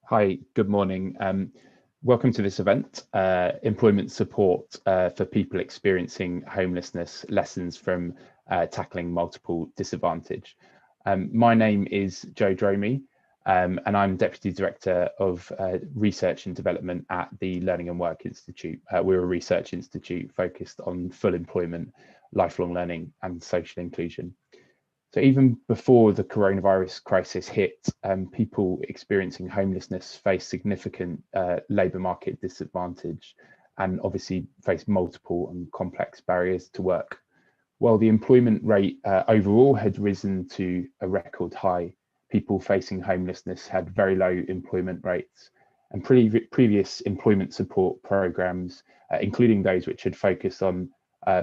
Hi, good morning. Welcome to this event, Employment Support for People Experiencing Homelessness, Lessons from Tackling Multiple Disadvantage. My name is Joe Dromey, and I'm Deputy Director of Research and Development at the Learning and Work Institute. We're a research institute focused on full employment, lifelong learning and social inclusion. So even before the coronavirus crisis hit, people experiencing homelessness face significant labour market disadvantage and obviously face multiple and complex barriers to work. While the employment rate overall had risen to a record high, people facing homelessness had very low employment rates, and previous employment support programmes, including those which had focused on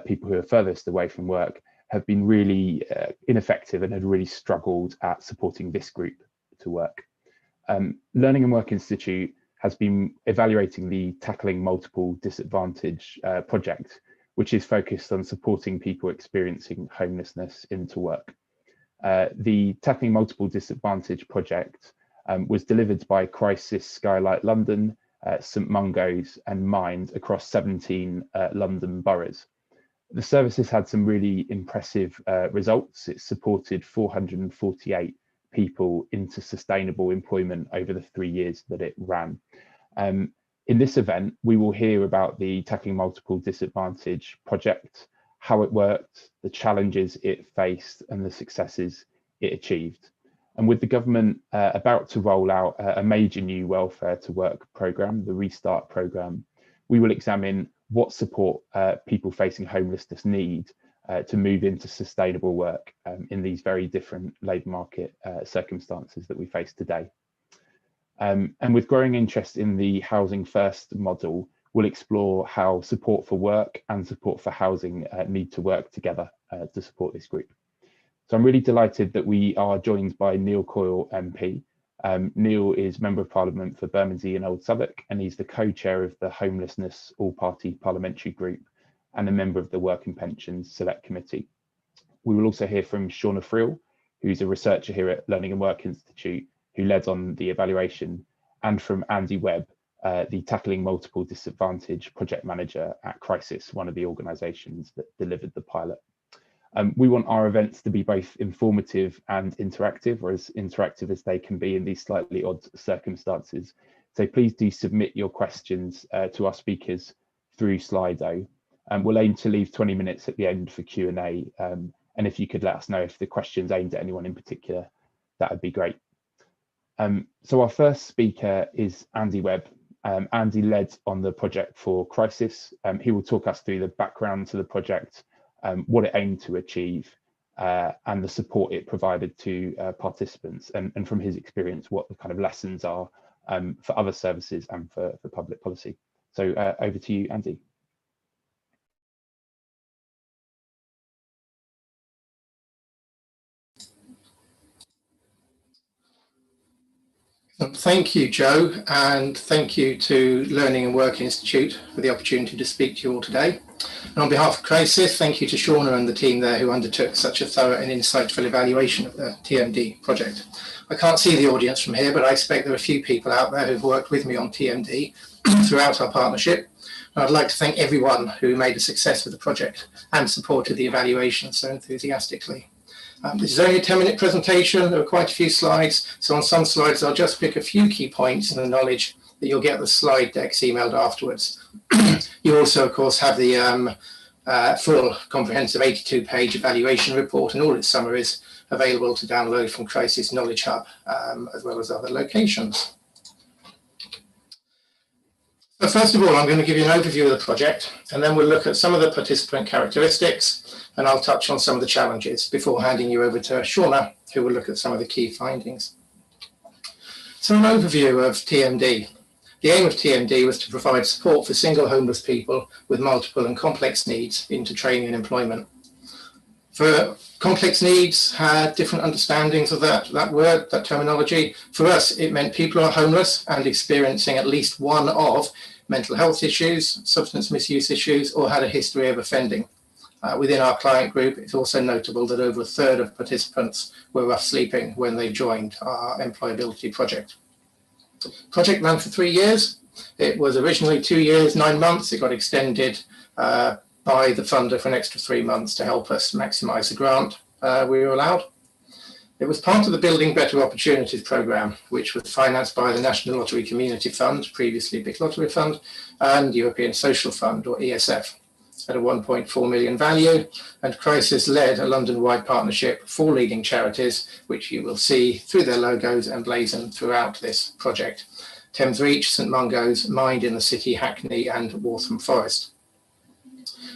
people who are furthest away from work, have been really ineffective and had really struggled at supporting this group to work. Learning and Work Institute has been evaluating the Tackling Multiple Disadvantage project, which is focused on supporting people experiencing homelessness into work. The Tackling Multiple Disadvantage project was delivered by Crisis Skylight London, St Mungo's and Mind across 17 London boroughs. The service has had some really impressive results. It supported 448 people into sustainable employment over the 3 years that it ran. In this event, we will hear about the Tackling Multiple Disadvantage project, how it worked, the challenges it faced and the successes it achieved. And with the government about to roll out a major new welfare to work programme, the Restart programme, we will examine what support people facing homelessness need to move into sustainable work in these very different labour market circumstances that we face today. And with growing interest in the Housing First model, we'll explore how support for work and support for housing need to work together to support this group. So I'm really delighted that we are joined by Neil Coyle MP. Neil is Member of Parliament for Bermondsey and Old Southwark, and he's the co-chair of the Homelessness All-Party Parliamentary Group and a member of the Work and Pensions Select Committee. We will also hear from Shauna Friel, who's a researcher here at Learning and Work Institute, who led on the evaluation, and from Andy Webb, the Tackling Multiple Disadvantage project manager at Crisis, one of the organisations that delivered the pilot. We want our events to be both informative and interactive, or as interactive as they can be in these slightly odd circumstances. So please do submit your questions to our speakers through Slido. We'll aim to leave 20 minutes at the end for Q&A. And if you could let us know if the question's aimed at anyone in particular, that would be great. So our first speaker is Andy Webb. Andy led on the project for Crisis. He will talk us through the background to the project, what it aimed to achieve, and the support it provided to participants, and from his experience, what the kind of lessons are for other services and for public policy. So over to you, Andy. Thank you, Joe, and thank you to Learning and Work Institute for the opportunity to speak to you all today. And on behalf of Crisis, thank you to Shauna and the team there who undertook such a thorough and insightful evaluation of the TMD project. I can't see the audience from here, but I expect there are a few people out there who've worked with me on TMD throughout our partnership. And I'd like to thank everyone who made a success of the project and supported the evaluation so enthusiastically. This is only a 10-minute presentation. There are quite a few slides. So on some slides, I'll just pick a few key points in the knowledge that you'll get the slide decks emailed afterwards. You also, of course, have the full comprehensive 82-page evaluation report and all its summaries available to download from Crisis Knowledge Hub, as well as other locations. So first of all, I'm going to give you an overview of the project, and then we'll look at some of the participant characteristics, and I'll touch on some of the challenges before handing you over to Shauna, who will look at some of the key findings. So an overview of TMD. The aim of TMD was to provide support for single homeless people with multiple and complex needs into training and employment. For complex needs, had different understandings of that word, that terminology. For us, it meant people who are homeless and experiencing at least one of mental health issues, substance misuse issues, or had a history of offending. Within our client group, it's also notable that over a third of participants were rough sleeping when they joined our employability project. Project ran for 3 years. It was originally 2 years, 9 months. It got extended by the funder for an extra 3 months to help us maximise the grant we were allowed. It was part of the Building Better Opportunities programme, which was financed by the National Lottery Community Fund, previously Big Lottery Fund, and European Social Fund, or ESF, at a 1.4 million value. And Crisis led a London-wide partnership for 4 leading charities, which you will see through their logos emblazoned throughout this project: Thames Reach, St Mungo's, Mind in the City, Hackney, and Waltham Forest.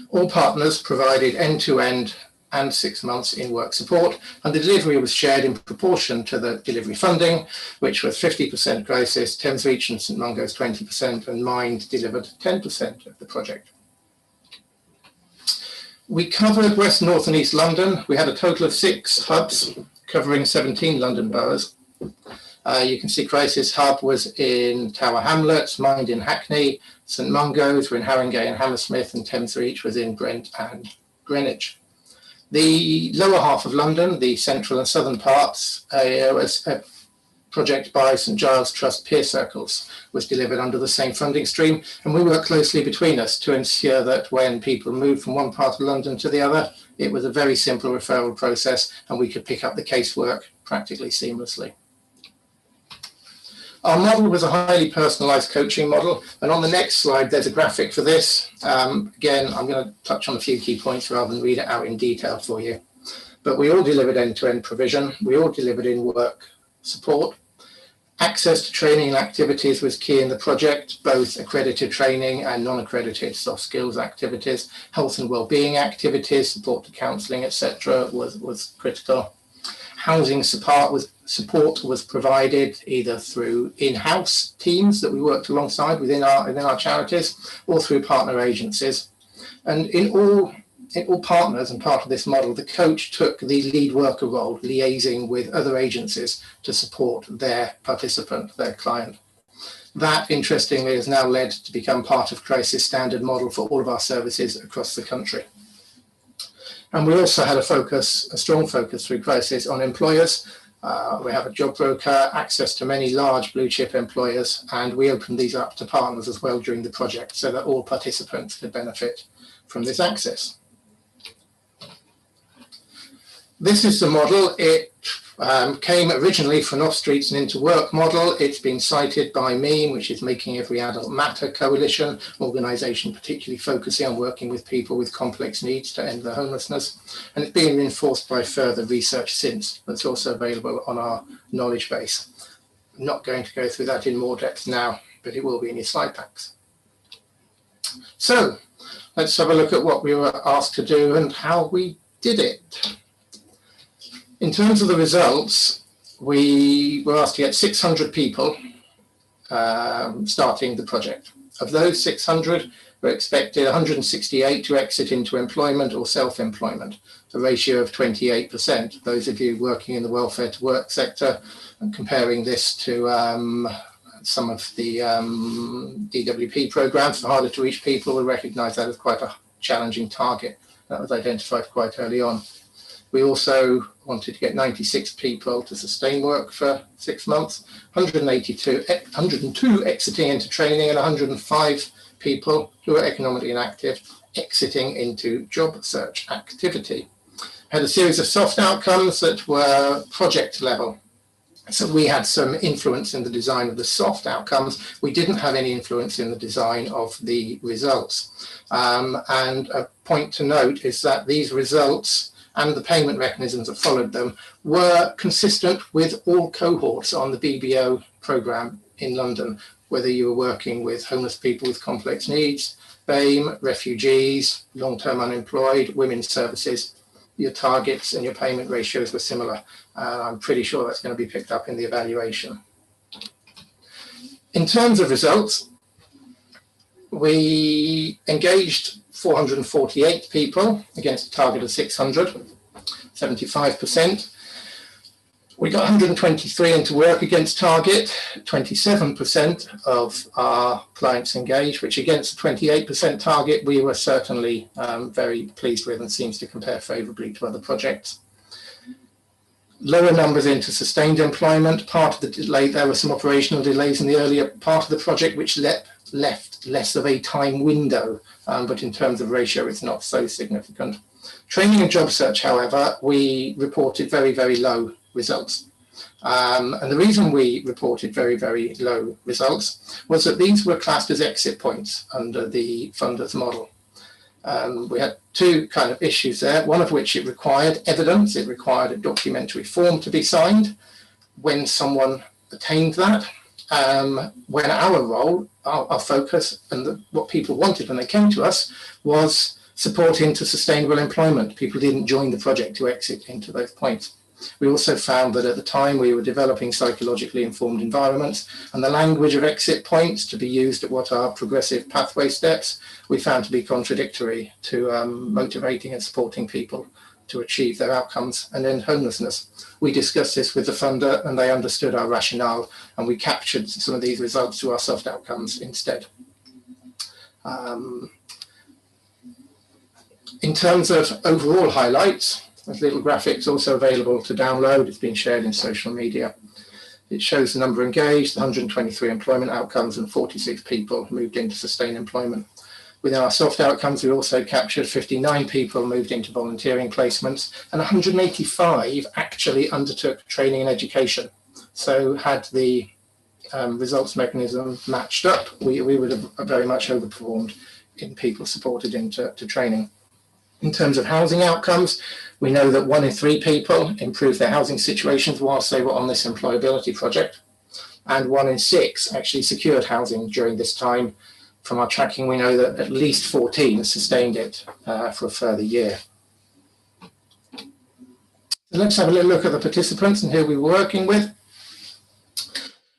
All partners provided end-to-end and 6 months in work support, and the delivery was shared in proportion to the delivery funding, which was 50% Crisis, Thames Reach and St Mungo's 20%, and Mind delivered 10% of the project. We covered West, North and East London. We had a total of 6 hubs covering 17 London boroughs. You can see Crisis Hub was in Tower Hamlets, Mind in Hackney, St Mungo's were in Haringey and Hammersmith, and Thames Reach was in Brent and Greenwich. The lower half of London, the central and southern parts, was a project by St Giles Trust Peer Circles, was delivered under the same funding stream, and we worked closely between us to ensure that when people moved from one part of London to the other, it was a very simple referral process and we could pick up the casework practically seamlessly. Our model was a highly personalised coaching model, and on the next slide there's a graphic for this. Again, I'm going to touch on a few key points rather than read it out in detail for you. But we all delivered end-to-end provision, we all delivered in work support. Access to training and activities was key in the project, both accredited training and non-accredited soft skills activities. Health and wellbeing activities, support to counselling, etc. was critical. Housing support was provided either through in-house teams that we worked alongside within our charities, or through partner agencies. And in all partners and part of this model, the coach took the lead worker role, liaising with other agencies to support their participant, their client. That, interestingly, has now led to become part of Crisis standard model for all of our services across the country. And we also had a strong focus through Crisis on employers. We have a job broker, access to many large blue chip employers, and we opened these up to partners as well during the project so that all participants could benefit from this access. This is the model. It came originally from Off Streets and Into Work model. It's been cited by MEAN, which is Making Every Adult Matter Coalition, organisation particularly focusing on working with people with complex needs to end their homelessness. And it's been reinforced by further research since. That's also available on our knowledge base. I'm not going to go through that in more depth now, but it will be in your slide packs. So let's have a look at what we were asked to do and how we did it. In terms of the results, we were asked to get 600 people starting the project. Of those 600, we expected 168 to exit into employment or self-employment, a ratio of 28%. Those of you working in the welfare to work sector, and comparing this to some of the DWP programs for harder to reach people, will recognise that as quite a challenging target. That was identified quite early on. We also wanted to get 96 people to sustain work for 6 months, 102 exiting into training, and 105 people who are economically inactive exiting into job search activity. Had a series of soft outcomes that were project level. So we had some influence in the design of the soft outcomes. We didn't have any influence in the design of the results. And a point to note is that these results and the payment mechanisms that followed them were consistent with all cohorts on the BBO programme in London, whether you were working with homeless people with complex needs, BAME, refugees, long-term unemployed, women's services. Your targets and your payment ratios were similar. I'm pretty sure that's going to be picked up in the evaluation. In terms of results, we engaged 448 people against a target of 600, 75%. We got 123 into work against target, 27% of our clients engaged, which against the 28% target, we were certainly very pleased with and seems to compare favourably to other projects. Lower numbers into sustained employment. Part of the delay, there were some operational delays in the earlier part of the project, which left less of a time window, but in terms of ratio, it's not so significant. Training and job search, however, we reported very, very low results. And the reason we reported very, very low results was that these were classed as exit points under the funders model. We had two kind of issues there, one of which it required evidence, it required a documentary form to be signed when someone attained that. When our role, our focus, and what people wanted when they came to us was support into sustainable employment. People didn't join the project to exit into those points. We also found that at the time we were developing psychologically informed environments, and the language of exit points to be used at what are progressive pathway steps, we found to be contradictory to motivating and supporting people to achieve their outcomes and end homelessness. We discussed this with the funder and they understood our rationale, and we captured some of these results to our soft outcomes instead. In terms of overall highlights, there's little graphics also available to download. It's been shared in social media. It shows the number engaged, 123 employment outcomes, and 46 people moved into sustained employment. Within our soft outcomes, we also captured 59 people moved into volunteering placements, and 185 actually undertook training and education. So had the results mechanism matched up, we would have very much overperformed in people supported into training. In terms of housing outcomes, we know that 1 in 3 people improved their housing situations whilst they were on this employability project, and 1 in 6 actually secured housing during this time. From our tracking, we know that at least 14 sustained it for a further year. So let's have a little look at the participants and who we were working with.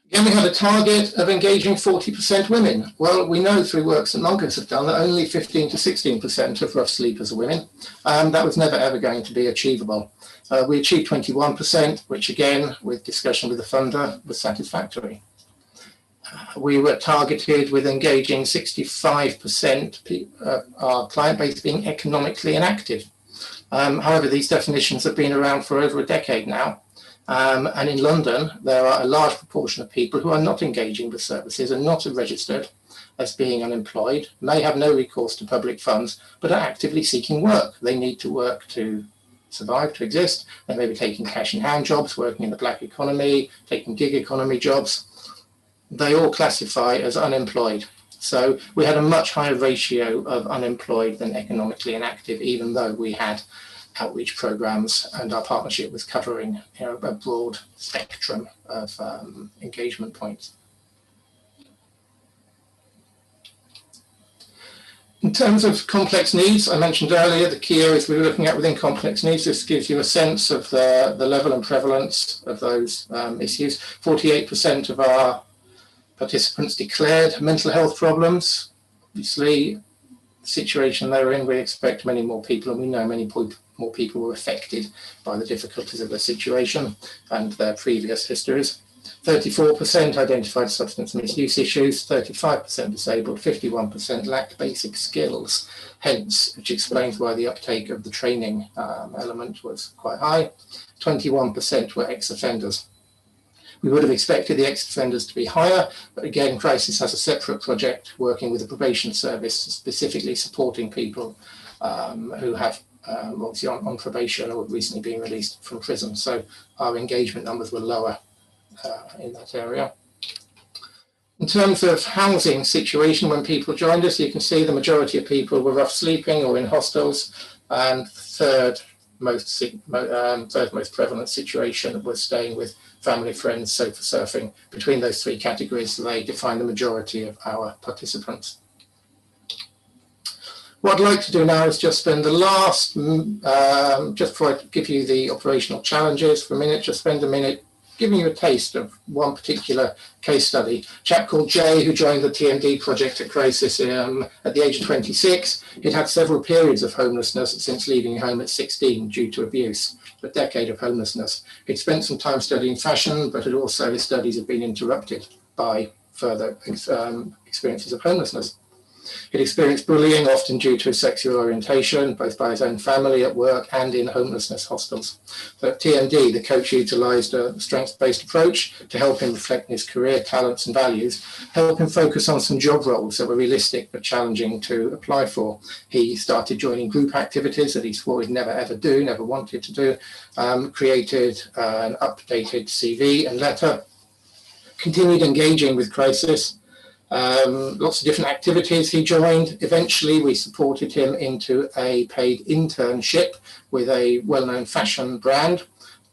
Again, we had a target of engaging 40% women. Well, we know through works that Monkers have done that only 15 to 16% of rough sleepers are women. That was never ever going to be achievable. We achieved 21%, which again, with discussion with the funder, was satisfactory. We were targeted with engaging 65% our client base being economically inactive. However, these definitions have been around for over a decade now. And in London, there are a large proportion of people who are not engaging with services and not registered as being unemployed, may have no recourse to public funds, but are actively seeking work. They need to work to survive, to exist. They may be taking cash in hand jobs, working in the black economy, taking gig economy jobs. They all classify as unemployed. So we had a much higher ratio of unemployed than economically inactive, even though we had outreach programs and our partnership was covering a broad spectrum of engagement points. In terms of complex needs, I mentioned earlier the key areas we were looking at within complex needs. This gives you a sense of the level and prevalence of those issues. 48% of our participants declared mental health problems. Obviously, the situation they're in, we expect many more people, and we know many more people were affected by the difficulties of their situation and their previous histories. 34% identified substance misuse issues, 35% disabled, 51% lacked basic skills, hence, which explains why the uptake of the training element was quite high. 21% were ex-offenders. We would have expected the ex-offenders to be higher, but again, Crisis has a separate project working with the probation service, specifically supporting people who have obviously on probation or recently been released from prison. So our engagement numbers were lower in that area. In terms of housing situation, when people joined us, you can see the majority of people were rough sleeping or in hostels, and third most prevalent situation was staying with family, friends, sofa surfing. Between those 3 categories, they define the majority of our participants. What I'd like to do now is just spend the last, just before I give you the operational challenges for a minute, just spend a minute giving you a taste of one particular case study. A chap called Jay, who joined the TMD project at Crisis at the age of 26. He'd had several periods of homelessness since leaving home at 16 due to abuse, a decade of homelessness. He'd spent some time studying fashion, but his studies had been interrupted by further experiences of homelessness. He'd experienced bullying, often due to his sexual orientation, both by his own family, at work, and in homelessness hostels. So at TMD, the coach utilised a strengths-based approach to help him reflect his career, talents and values, help him focus on some job roles that were realistic but challenging to apply for. He started joining group activities that he swore he'd never ever do, never wanted to do, created an updated CV and letter, continued engaging with Crisis, lots of different activities he joined. Eventually, we supported him into a paid internship with a well-known fashion brand.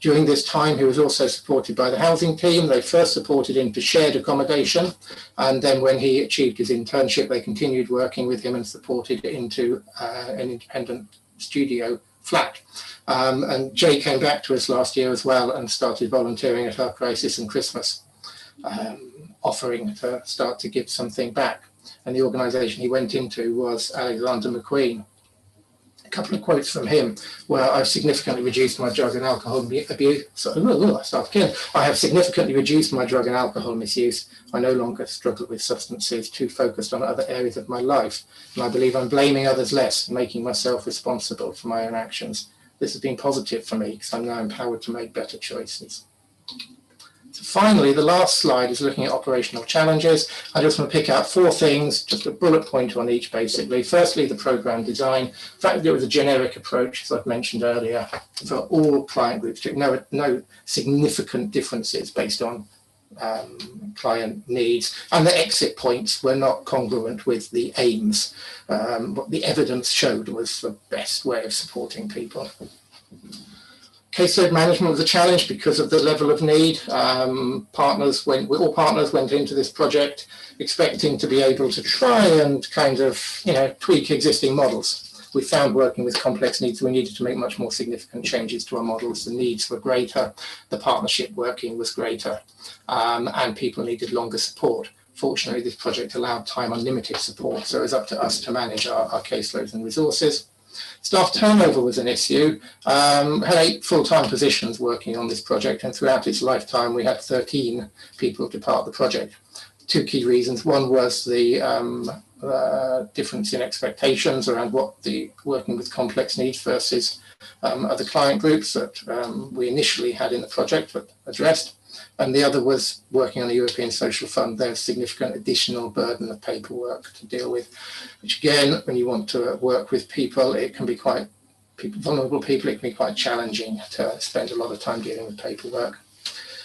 During this time, he was also supported by the housing team. They first supported him to shared accommodation, and then when he achieved his internship, they continued working with him and supported into an independent studio flat. And Jay came back to us last year as well and started volunteering at our Crisis and Christmas, offering to start to give something back. And the organisation he went into was Alexander McQueen. A couple of quotes from him were, I've significantly reduced my drug and alcohol abuse. I have significantly reduced my drug and alcohol misuse. I no longer struggle with substances, too focused on other areas of my life. And I believe I'm blaming others less, making myself responsible for my own actions. This has been positive for me because I'm now empowered to make better choices. So finally, the last slide is looking at operational challenges. I just want to pick out 4 things, just a bullet point on each basically. Firstly, the program design. In fact, there was a generic approach, as I've mentioned earlier, for all client groups. No significant differences based on client needs, and the exit points were not congruent with the aims. What the evidence showed was the best way of supporting people. Caseload management was a challenge because of the level of need. All partners went into this project expecting to be able to try and kind of, tweak existing models. We found working with complex needs, we needed to make much more significant changes to our models. The needs were greater, the partnership working was greater, and people needed longer support. Fortunately, this project allowed time unlimited support, so it was up to us to manage our caseloads and resources. Staff turnover was an issue. Had 8 full-time positions working on this project, and throughout its lifetime, we had 13 people depart the project. 2 key reasons. One was the difference in expectations around what the working with complex needs versus other client groups that we initially had in the project but addressed. And the other was working on the European Social Fund. There's significant additional burden of paperwork to deal with, which again, when you want to work with people, it can be vulnerable people, it can be quite challenging to spend a lot of time dealing with paperwork.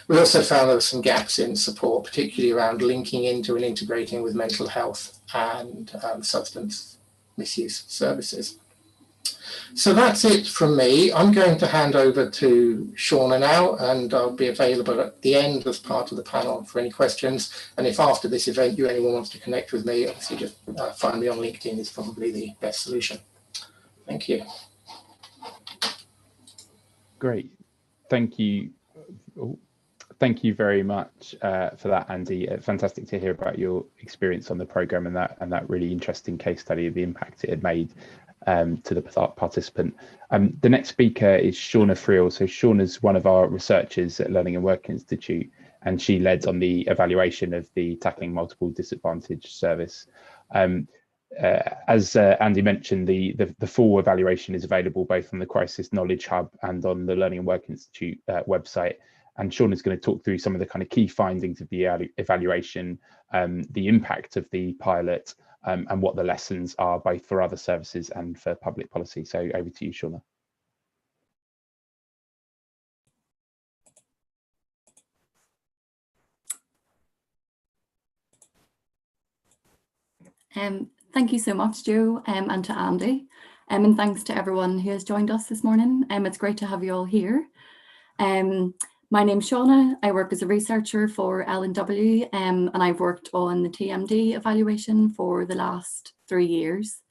We also found there were some gaps in support, particularly around linking into and integrating with mental health and substance misuse services. So that's it from me. I'm going to hand over to Shauna now, and I'll be available at the end as part of the panel for any questions. And if after this event anyone wants to connect with me, obviously just find me on LinkedIn is probably the best solution. Thank you. Great. Thank you. Thank you very much for that, Andy. Fantastic to hear about your experience on the programme and that really interesting case study of the impact it had made to the participant. The next speaker is Shauna Friel. So Shauna's one of our researchers at Learning and Work Institute, and she led on the evaluation of the Tackling Multiple Disadvantage service. As Andy mentioned, the full evaluation is available both on the Crisis Knowledge Hub and on the Learning and Work Institute website. And Sean is going to talk through some of the kind of key findings of the evaluation, the impact of the pilot, and what the lessons are both for other services and for public policy. So over to you, Shauna. Thank you so much, Joe, and to Andy, and thanks to everyone who has joined us this morning. It's great to have you all here. My name's Shauna. I work as a researcher for L&W, and I've worked on the TMD evaluation for the last 3 years.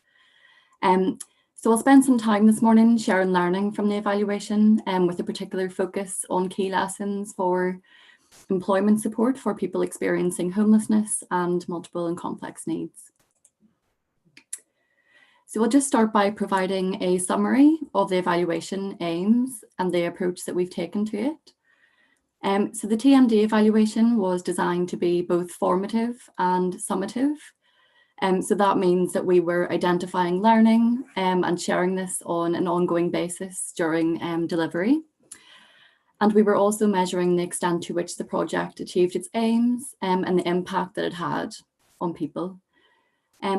So I'll spend some time this morning sharing learning from the evaluation, with a particular focus on key lessons for employment support for people experiencing homelessness and multiple and complex needs. So we'll just start by providing a summary of the evaluation aims and the approach that we've taken to it. So the TMD evaluation was designed to be both formative and summative. So that means that we were identifying learning and sharing this on an ongoing basis during delivery. And we were also measuring the extent to which the project achieved its aims and the impact that it had on people.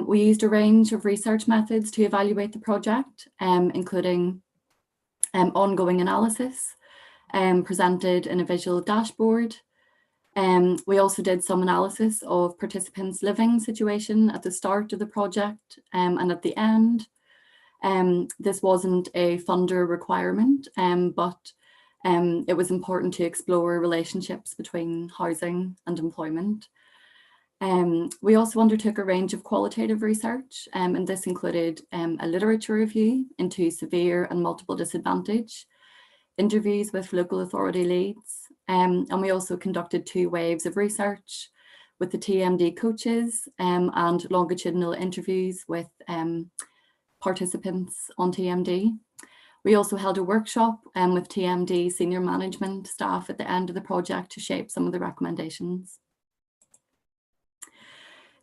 We used a range of research methods to evaluate the project, including ongoing analysis, presented in a visual dashboard. We also did some analysis of participants' living situation at the start of the project and at the end. This wasn't a funder requirement, but it was important to explore relationships between housing and employment. We also undertook a range of qualitative research, and this included a literature review into severe and multiple disadvantage, interviews with local authority leads, and we also conducted 2 waves of research with the TMD coaches and longitudinal interviews with participants on TMD. We also held a workshop with TMD senior management staff at the end of the project to shape some of the recommendations.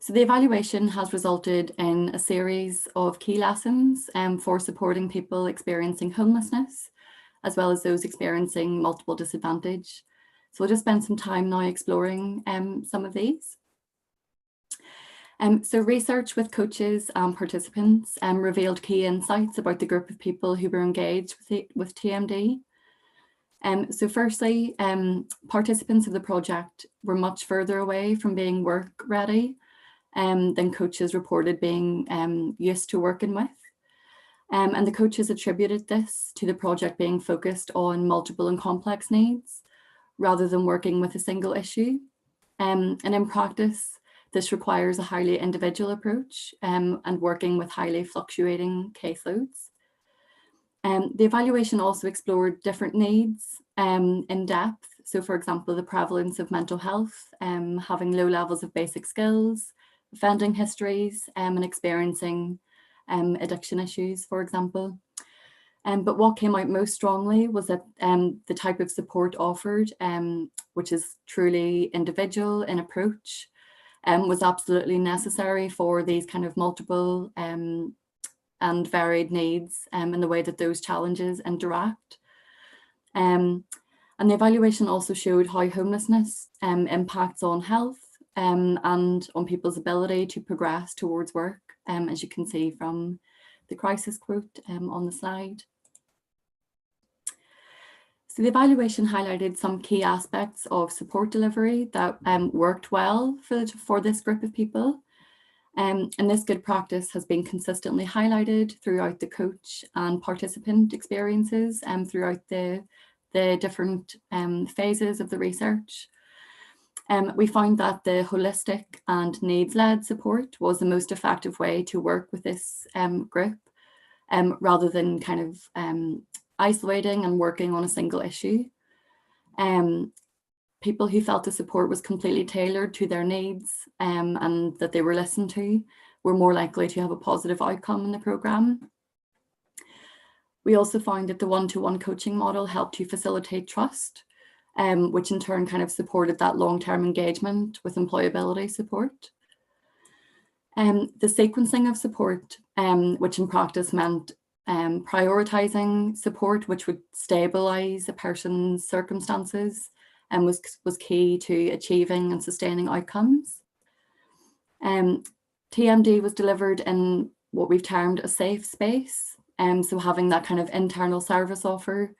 So the evaluation has resulted in a series of key lessons for supporting people experiencing homelessness, as well as those experiencing multiple disadvantage. So we'll just spend some time now exploring some of these. So research with coaches and participants revealed key insights about the group of people who were engaged with TMD. So firstly, participants of the project were much further away from being work ready than coaches reported being used to working with. And the coaches attributed this to the project being focused on multiple and complex needs rather than working with a single issue. And in practice, this requires a highly individual approach and working with highly fluctuating caseloads. The evaluation also explored different needs in depth. So for example, the prevalence of mental health, having low levels of basic skills, offending histories, and experiencing addiction issues, for example. But what came out most strongly was that the type of support offered, which is truly individual in approach, was absolutely necessary for these kind of multiple and varied needs in the way that those challenges interact. And the evaluation also showed how homelessness impacts on health and on people's ability to progress towards work, as you can see from the crisis quote on the slide. So the evaluation highlighted some key aspects of support delivery that worked well for this group of people. And this good practice has been consistently highlighted throughout the coach and participant experiences and throughout the different phases of the research. We found that the holistic and needs-led support was the most effective way to work with this group rather than kind of isolating and working on a single issue. People who felt the support was completely tailored to their needs and that they were listened to were more likely to have a positive outcome in the programme. We also found that the one-to-one coaching model helped to facilitate trust, which in turn kind of supported that long-term engagement with employability support. The sequencing of support, which in practice meant prioritizing support which would stabilize a person's circumstances and was key to achieving and sustaining outcomes. TMD was delivered in what we've termed a safe space, so having that kind of internal service offer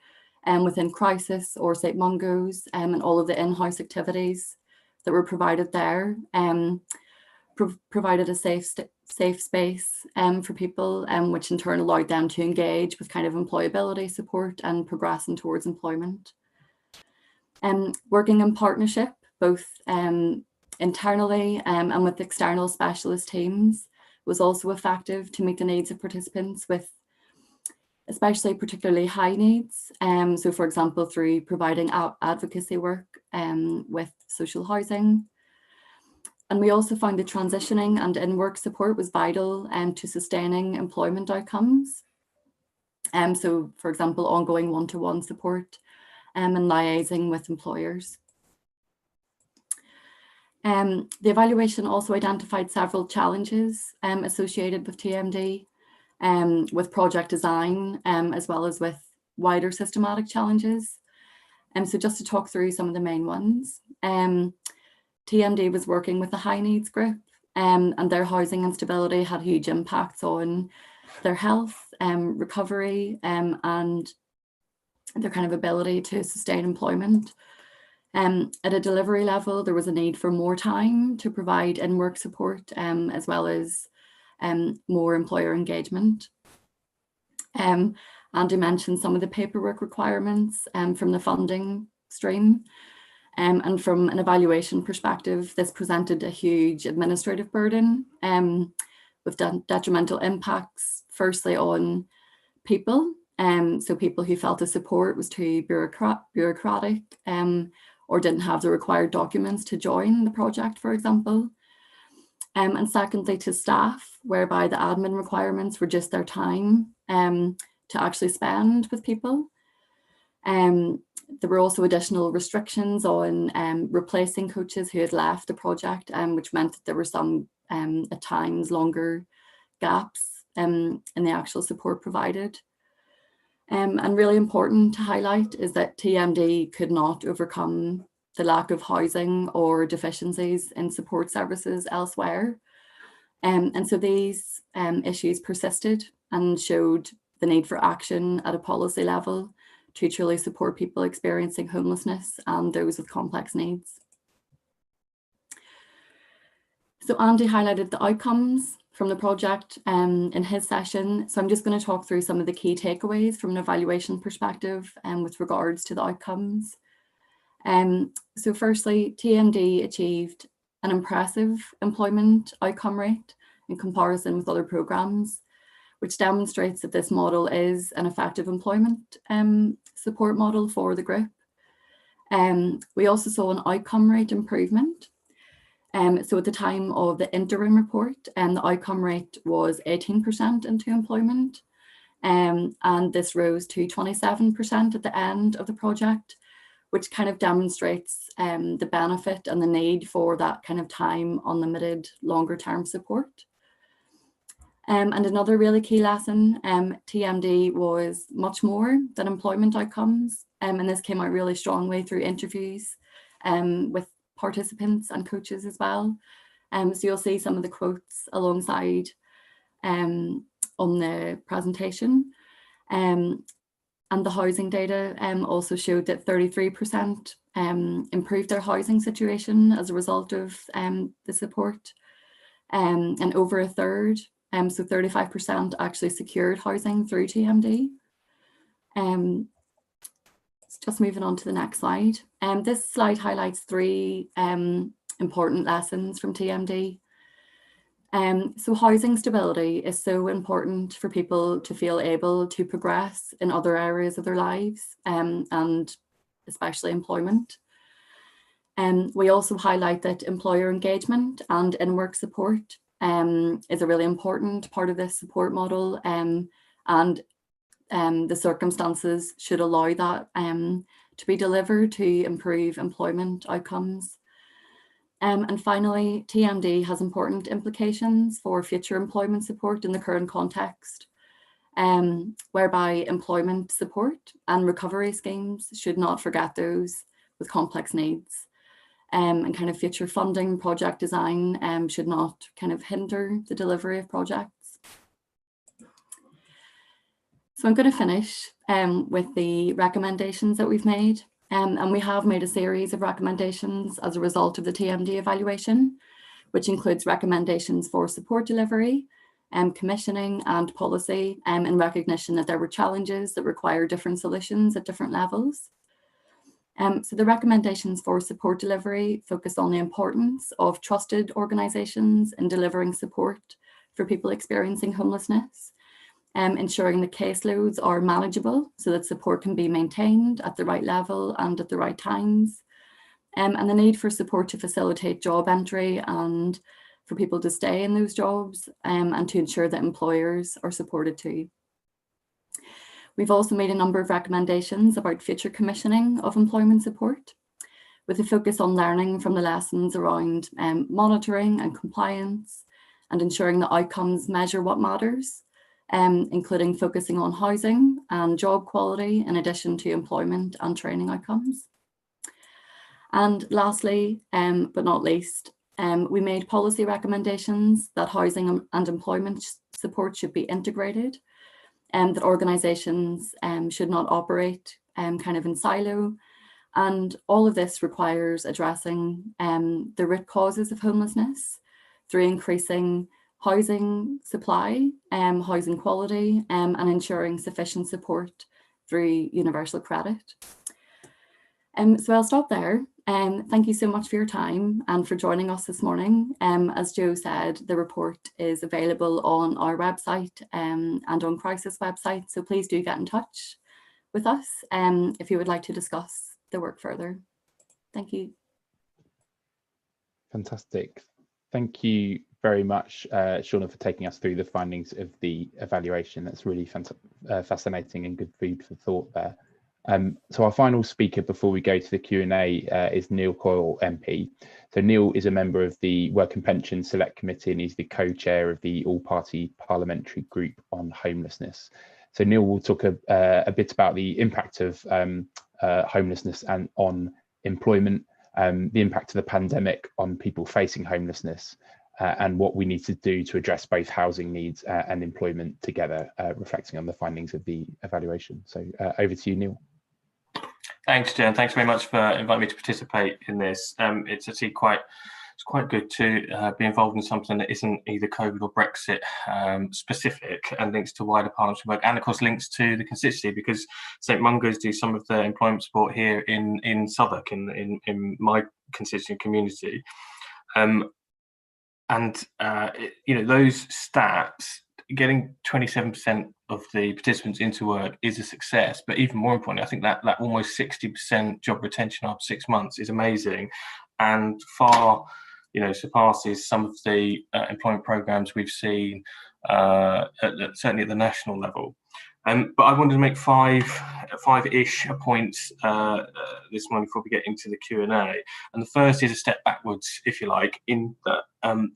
within Crisis or St Mungo's and all of the in-house activities that were provided there provided a safe space for people, which in turn allowed them to engage with kind of employability support and progressing towards employment. Working in partnership, both internally and with external specialist teams, was also effective to meet the needs of participants with especially particularly high needs. So for example, through providing advocacy work with social housing. And we also found that transitioning and in-work support was vital to sustaining employment outcomes. So for example, ongoing one-to-one support and liaising with employers. The evaluation also identified several challenges associated with TMD, with project design, as well as with wider systematic challenges. So just to talk through some of the main ones, TMD was working with a high needs group, and their housing instability had huge impacts on their health, recovery, and their kind of ability to sustain employment. At a delivery level, there was a need for more time to provide in-work support, as well as more employer engagement. Andy mentioned some of the paperwork requirements from the funding stream. And from an evaluation perspective, this presented a huge administrative burden with detrimental impacts, firstly on people. So people who felt the support was too bureaucratic or didn't have the required documents to join the project, for example. And secondly, to staff, whereby the admin requirements were just their time to actually spend with people. There were also additional restrictions on replacing coaches who had left the project, which meant that there were some, at times, longer gaps in the actual support provided. And really important to highlight is that TMD could not overcome the lack of housing or deficiencies in support services elsewhere. And so these issues persisted and showed the need for action at a policy level to truly support people experiencing homelessness and those with complex needs. So Andy highlighted the outcomes from the project in his session. So I'm just going to talk through some of the key takeaways from an evaluation perspective with regards to the outcomes. So firstly, TMD achieved an impressive employment outcome rate in comparison with other programs, which demonstrates that this model is an effective employment support model for the group. We also saw an outcome rate improvement. So at the time of the interim report, the outcome rate was 18% into employment, and this rose to 27% at the end of the project, which kind of demonstrates the benefit and the need for that kind of time unlimited longer term support. And another really key lesson, TMD was much more than employment outcomes, and this came out really strongly through interviews with participants and coaches as well. So you'll see some of the quotes alongside on the presentation. And the housing data also showed that 33% improved their housing situation as a result of the support, and over a third, so 35% actually secured housing through TMD. Just moving on to the next slide. This slide highlights three important lessons from TMD. So housing stability is so important for people to feel able to progress in other areas of their lives, and especially employment. We also highlight that employer engagement and in-work support is a really important part of this support model, and the circumstances should allow that to be delivered to improve employment outcomes. And finally, TMD has important implications for future employment support in the current context, whereby employment support and recovery schemes should not forget those with complex needs. And kind of future funding, project design should not kind of hinder the delivery of projects. So I'm going to finish with the recommendations that we've made. And we have made a series of recommendations as a result of the TMD evaluation, which includes recommendations for support delivery, commissioning and policy, in recognition that there were challenges that require different solutions at different levels. So the recommendations for support delivery focus on the importance of trusted organisations in delivering support for people experiencing homelessness, ensuring that caseloads are manageable so that support can be maintained at the right level and at the right times, and the need for support to facilitate job entry and for people to stay in those jobs, and to ensure that employers are supported too. We've also made a number of recommendations about future commissioning of employment support, with a focus on learning from the lessons around monitoring and compliance and ensuring that outcomes measure what matters, including focusing on housing and job quality in addition to employment and training outcomes. And lastly, but not least, we made policy recommendations that housing and employment support should be integrated, that organisations should not operate kind of in silo. And all of this requires addressing the root causes of homelessness through increasing housing supply, housing quality, and ensuring sufficient support through universal credit. So I'll stop there. Thank you so much for your time and for joining us this morning. As Joe said, the report is available on our website and on Crisis website, so please do get in touch with us if you would like to discuss the work further. Thank you. Fantastic. Thank you very much, Shauna, for taking us through the findings of the evaluation. That's really fascinating and good food for thought there. So our final speaker before we go to the Q&A is Neil Coyle MP. So Neil is a member of the Work and Pension Select Committee and he's the co-chair of the All-Party Parliamentary Group on Homelessness. So Neil will talk a bit about the impact of homelessness and on employment, the impact of the pandemic on people facing homelessness, and what we need to do to address both housing needs and employment together, reflecting on the findings of the evaluation. So over to you, Neil. Thanks, Jen. Thanks very much for inviting me to participate in this. It's actually quite good to be involved in something that isn't either COVID or Brexit specific and links to wider parliamentary work, and of course links to the constituency, because St Mungo's do some of the employment support here in Southwark, in my constituent community. You know, those stats, getting 27% of the participants into work is a success, but even more importantly, I think that almost 60% job retention after 6 months is amazing, and far, you know, surpasses some of the employment programs we've seen, certainly at the national level. But I wanted to make five-ish points this morning before we get into the Q&A. And the first is a step backwards, if you like, in that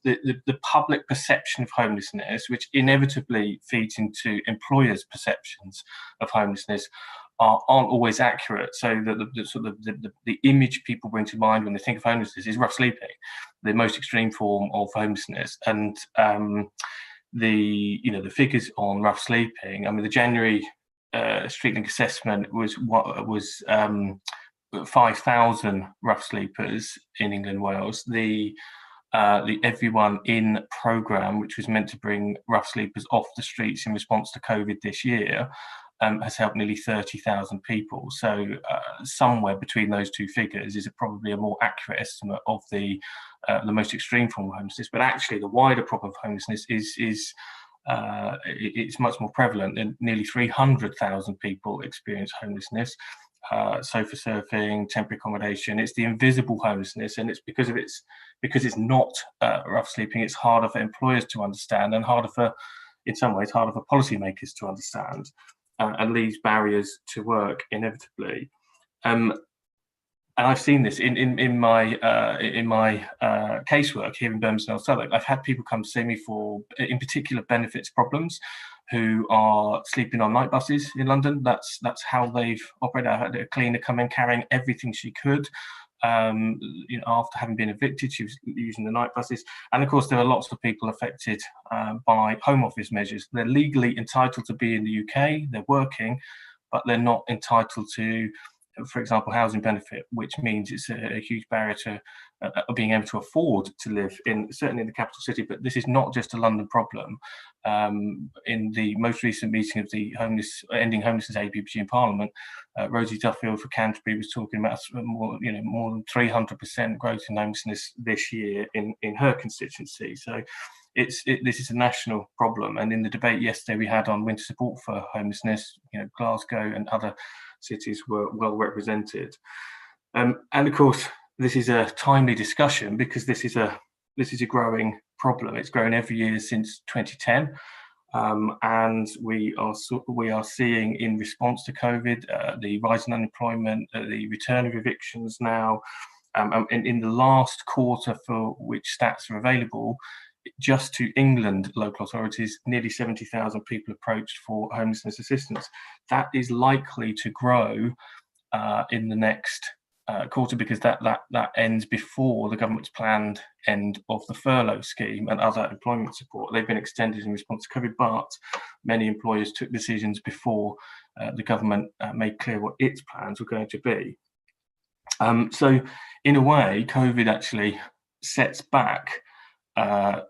the public perception of homelessness, which inevitably feeds into employers' perceptions of homelessness, aren't always accurate. So the image people bring to mind when they think of homelessness is rough sleeping, the most extreme form of homelessness. And the figures on rough sleeping, I mean, the January Streetlink assessment was 5,000 rough sleepers in England and Wales. The Everyone In programme, which was meant to bring rough sleepers off the streets in response to COVID this year, has helped nearly 30,000 people. So somewhere between those two figures is probably a more accurate estimate of the most extreme form of homelessness. But actually, the wider problem of homelessness is much more prevalent. And nearly 300,000 people experience homelessness. Sofa surfing, temporary accommodation. It's the invisible homelessness, and it's because it's not rough sleeping. It's harder for employers to understand, and in some ways harder for policymakers to understand, and leaves barriers to work inevitably. And I've seen this in my casework here in Bermondsey and Southwark. I've had people come to see me for, in particular, benefits problems, who are sleeping on night buses in London. That's how they've operated. I had a cleaner come in carrying everything she could. After having been evicted, she was using the night buses. And of course, there are lots of people affected by Home Office measures. They're legally entitled to be in the UK, they're working, but they're not entitled to, for example, housing benefit, which means it's a huge barrier to being able to afford to live certainly in the capital city. But this is not just a London problem. In the most recent meeting of the Ending Homelessness APPG in Parliament, Rosie Duffield for Canterbury was talking about more than 300% growth in homelessness this year in her constituency. So this is a national problem. And in the debate yesterday we had on winter support for homelessness, Glasgow and other cities were well represented. And of course, this is a timely discussion because this is a growing problem. It's grown every year since 2010, and we are seeing, in response to COVID, the rise in unemployment, the return of evictions now, And in the last quarter for which stats are available, just to England local authorities, nearly 70,000 people approached for homelessness assistance. That is likely to grow in the next quarter, because that ends before the government's planned end of the furlough scheme and other employment support. They've been extended in response to COVID, but many employers took decisions before the government made clear what its plans were going to be. So in a way, COVID actually sets back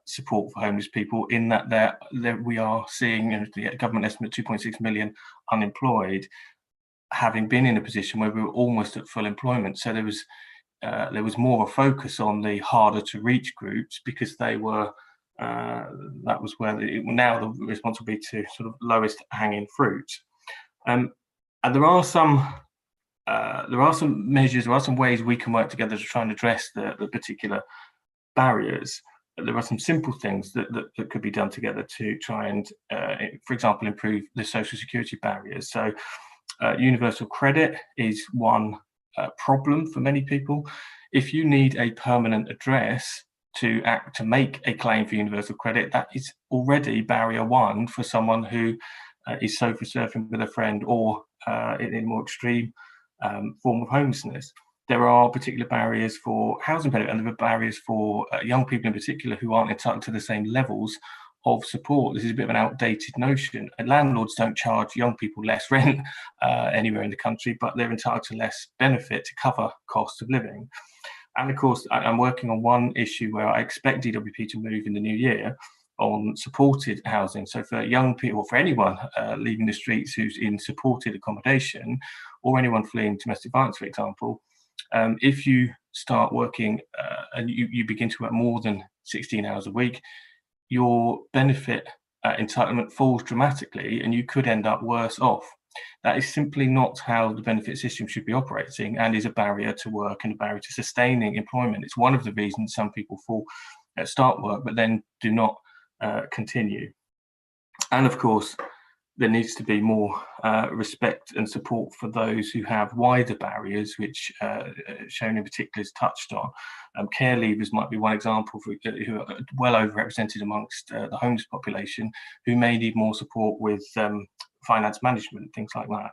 support for homeless people, in that we are seeing, the government estimate 2.6 million unemployed, having been in a position where we were almost at full employment. So there was more of a focus on the harder to reach groups, because they were that was where now the response will be to sort of lowest hanging fruit. And there are some measures, there are some ways we can work together to try and address the particular barriers. There are some simple things that could be done together to try and, for example, improve the social security barriers. So universal credit is one problem for many people. If you need a permanent address to make a claim for universal credit, that is already barrier one for someone who is sofa surfing with a friend, or in a more extreme form of homelessness. There are particular barriers for housing benefit, and there are barriers for young people in particular who aren't entitled to the same levels of support. This is a bit of an outdated notion. And landlords don't charge young people less rent anywhere in the country, but they're entitled to less benefit to cover costs of living. And of course, I'm working on one issue where I expect DWP to move in the new year on supported housing. So for young people, for anyone leaving the streets who's in supported accommodation, or anyone fleeing domestic violence, for example, if you start working and you begin to work more than 16 hours a week, your benefit entitlement falls dramatically, and you could end up worse off. That is simply not how the benefit system should be operating, and is a barrier to work and a barrier to sustaining employment. It's one of the reasons some people start work but then do not continue. And of course, there needs to be more respect and support for those who have wider barriers, which Shona in particular has touched on. Care leavers might be one example who are well overrepresented amongst the homeless population, who may need more support with finance management, things like that.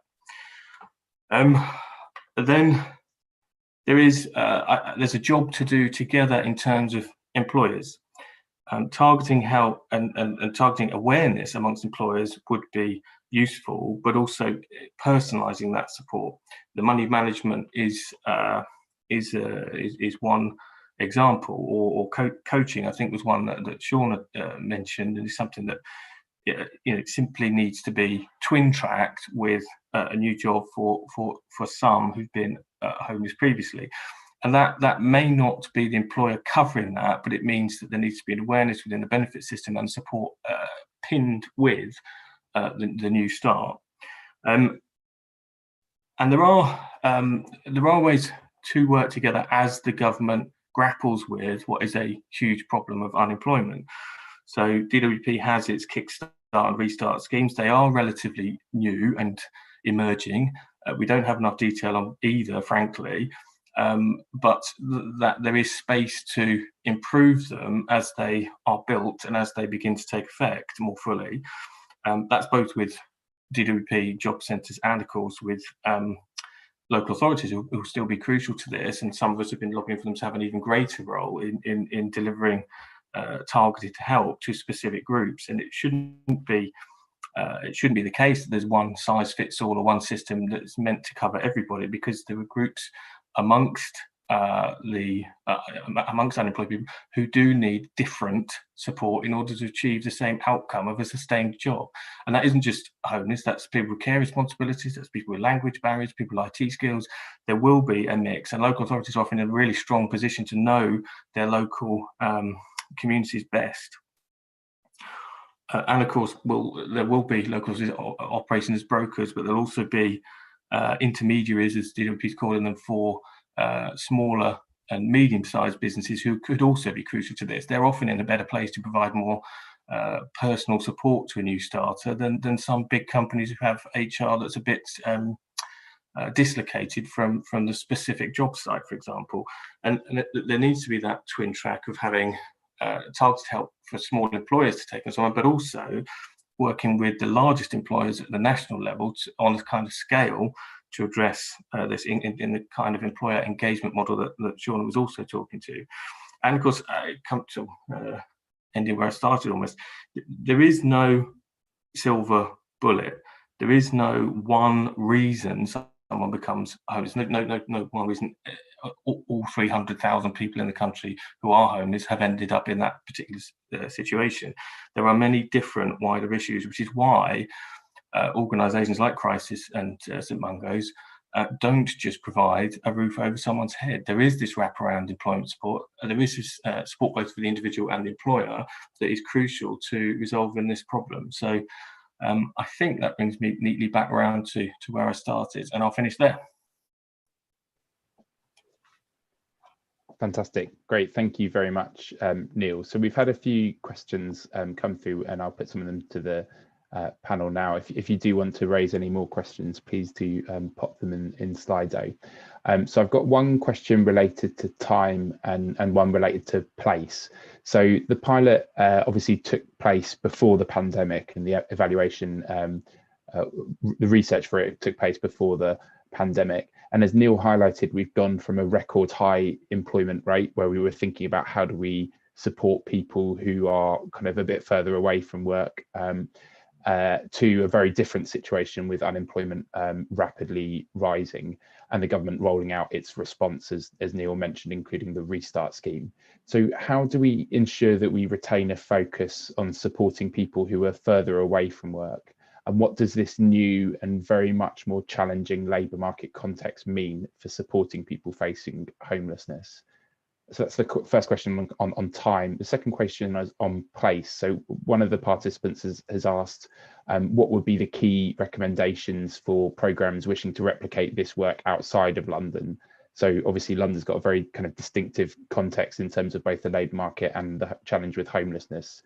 Then there's a job to do together in terms of employers. Targeting help and targeting awareness amongst employers would be useful, but also personalising that support. The money management is one example, or coaching, I think, was one that Shauna mentioned, and is something that it simply needs to be twin tracked with a new job for some who've been homeless previously. And that may not be the employer covering that, but it means that there needs to be an awareness within the benefit system and support pinned with the new start. And there are ways to work together as the government grapples with what is a huge problem of unemployment. So DWP has its Kickstart and Restart schemes. They are relatively new and emerging. We don't have enough detail on either, frankly. But that there is space to improve them as they are built and as they begin to take effect more fully. That's both with DWP job centres and, of course, with local authorities who will still be crucial to this. And some of us have been lobbying for them to have an even greater role in delivering targeted help to specific groups. And it shouldn't be the case that there's one size fits all or one system that's meant to cover everybody, because there are groups amongst unemployed people who do need different support in order to achieve the same outcome of a sustained job. And that isn't just homeless, that's people with care responsibilities, that's people with language barriers, people with IT skills. There will be a mix, and local authorities are often in a really strong position to know their local communities best. And of course, there will be local operating as brokers, but there'll also be intermediaries, as DWP is calling them, for smaller and medium-sized businesses who could also be crucial to this. They're often in a better place to provide more personal support to a new starter than some big companies who have HR that's a bit dislocated from the specific job site, for example. And there needs to be that twin track of having targeted help for small employers to take and so on, but also working with the largest employers at the national level on a kind of scale to address this in the kind of employer engagement model that Shauna was also talking to. And of course, come to ending where I started almost, there is no silver bullet. There is no one reason someone becomes homeless. No one reason. All 300,000 people in the country who are homeless have ended up in that particular situation. There are many different wider issues, which is why organisations like Crisis and St Mungo's don't just provide a roof over someone's head. There is this wraparound employment support. There is this support both for the individual and the employer that is crucial to resolving this problem. So I think that brings me neatly back around to where I started, and I'll finish there. Fantastic. Great. Thank you very much, Neil. So we've had a few questions come through, and I'll put some of them to the panel now. If you do want to raise any more questions, please do pop them in Slido. So I've got one question related to time and one related to place. So the pilot obviously took place before the pandemic, and the evaluation, the research for it took place before the pandemic. And as Neil highlighted, we've gone from a record high employment rate where we were thinking about how do we support people who are kind of a bit further away from work, to a very different situation with unemployment rapidly rising, and the government rolling out its response, as Neil mentioned, including the Restart scheme. So how do we ensure that we retain a focus on supporting people who are further away from work? And what does this new and very much more challenging labour market context mean for supporting people facing homelessness? So that's the first question on time. The second question is on place. So one of the participants has asked what would be the key recommendations for programmes wishing to replicate this work outside of London? So obviously London's got a very kind of distinctive context in terms of both the labour market and the challenge with homelessness.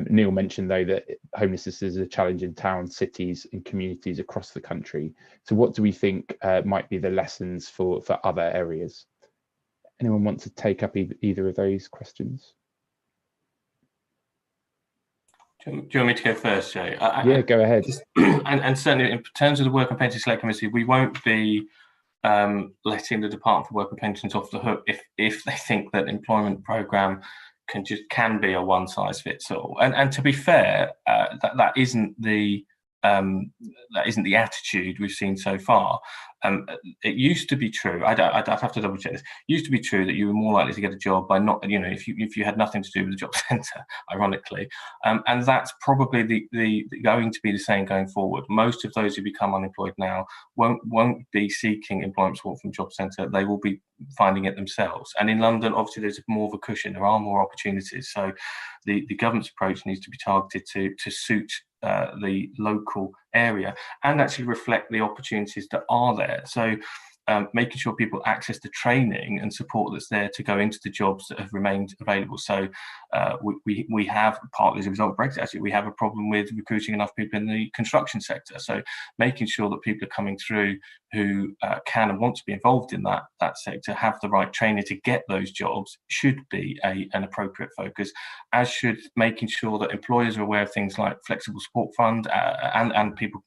Neil mentioned, though, that homelessness is a challenge in towns, cities and communities across the country. So what do we think might be the lessons for other areas? Anyone want to take up either of those questions? Do you want me to go first, Jay? Yeah, go ahead. And certainly in terms of the Work and Pension Select Committee, we won't be letting the Department for Work and Pensions off the hook if they think that employment programme can be a one size fits all. And to be fair, that isn't the attitude we've seen so far. It used to be true. I'd have to double check this. It used to be true that you were more likely to get a job by not, if you had nothing to do with the job centre, ironically, and that's probably the going to be the same going forward. Most of those who become unemployed now won't be seeking employment support from job centre. They will be finding it themselves. And in London, obviously, there's more of a cushion. There are more opportunities. So the government's approach needs to be targeted to suit the local area and actually reflect the opportunities that are there. So making sure people access the training and support that's there to go into the jobs that have remained available. So we have, partly as a result of Brexit, actually, we have a problem with recruiting enough people in the construction sector. So making sure that people are coming through who can and want to be involved in that sector, have the right training to get those jobs, should be an appropriate focus, as should making sure that employers are aware of things like flexible support fund and people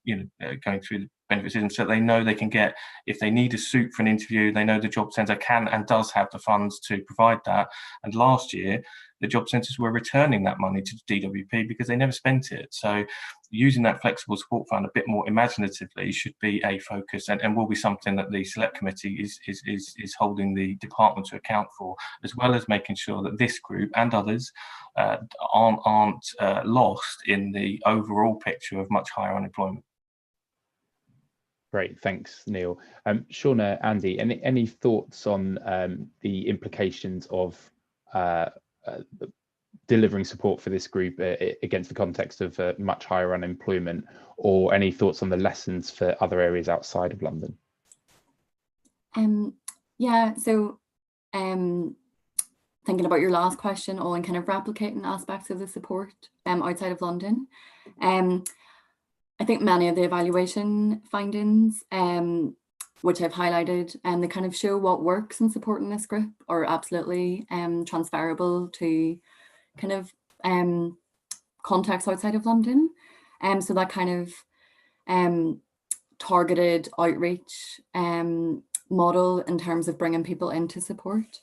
going through the benefit system, so they know they can get, if they need a suit for an interview, they know the job centre can and does have the funds to provide that. And last year, the job centres were returning that money to the DWP because they never spent it. So using that flexible support fund a bit more imaginatively should be a focus, and will be something that the Select Committee is holding the department to account for, as well as making sure that this group and others aren't lost in the overall picture of much higher unemployment. Great, thanks, Neil. Shauna, Andy, any thoughts on the implications of delivering support for this group against the context of much higher unemployment, or any thoughts on the lessons for other areas outside of London? Yeah, so thinking about your last question, Owen, kind of replicating aspects of the support outside of London. I think many of the evaluation findings which I've highlighted, and they kind of show what works in supporting this group are absolutely transferable to kind of contexts outside of London. So that kind of targeted outreach model in terms of bringing people into support,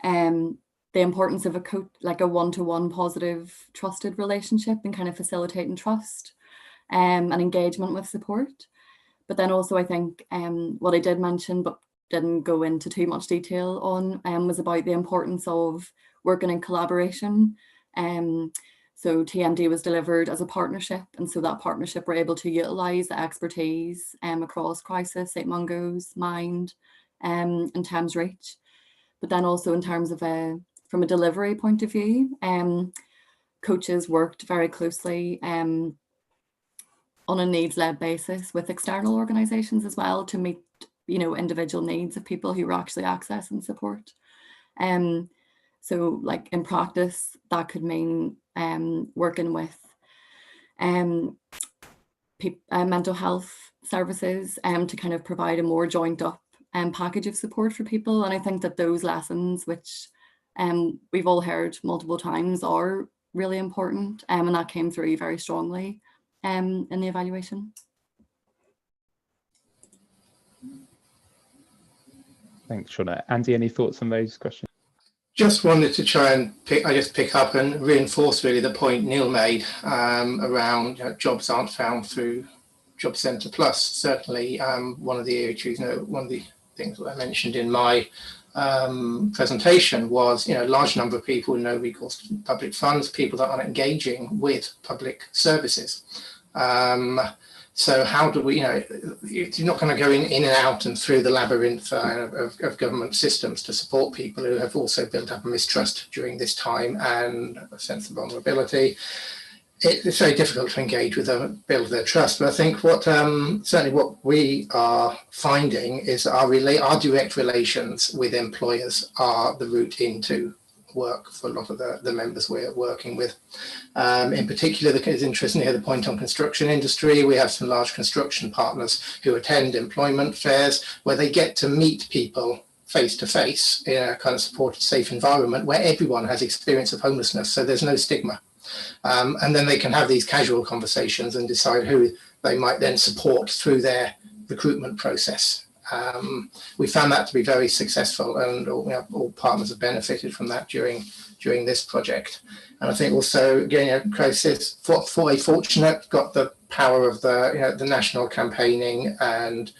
the importance of a one-to-one positive trusted relationship and kind of facilitating trust and engagement with support. But then also I think what I did mention but didn't go into too much detail on was about the importance of working in collaboration. So TMD was delivered as a partnership, and so that partnership we're able to utilise the expertise across Crisis, St Mungo's, Mind, and Thames Reach. But then also in terms of from a delivery point of view, coaches worked very closely on a needs-led basis with external organisations as well to meet, individual needs of people who were actually accessing support. So like in practice, that could mean working with mental health services to kind of provide a more joined up package of support for people. And I think that those lessons, which we've all heard multiple times, are really important, and that came through very strongly in the evaluation. Thanks, Shauna. Andy, any thoughts on those questions? Just wanted to try and pick up and reinforce really the point Neil made around jobs aren't found through Job Centre Plus. Certainly one of the issues, one of the things that I mentioned in my presentation was, a large number of people with no recourse to public funds, people that aren't engaging with public services. So how do we, you're not going to go in and out and through the labyrinth of government systems to support people who have also built up a mistrust during this time and a sense of vulnerability. It's very difficult to engage with them, build their trust. But I think certainly what we are finding is our direct relations with employers are the route into work for a lot of the members we're working with. In particular, it's interesting to hear the point on construction industry. We have some large construction partners who attend employment fairs where they get to meet people face to face in a kind of supported, safe environment where everyone has experience of homelessness, so there's no stigma. And then they can have these casual conversations and decide who they might then support through their recruitment process. We found that to be very successful, and all partners have benefited from that during this project. And I think also, again, Crisis, fortunate, got the power of the national campaigning and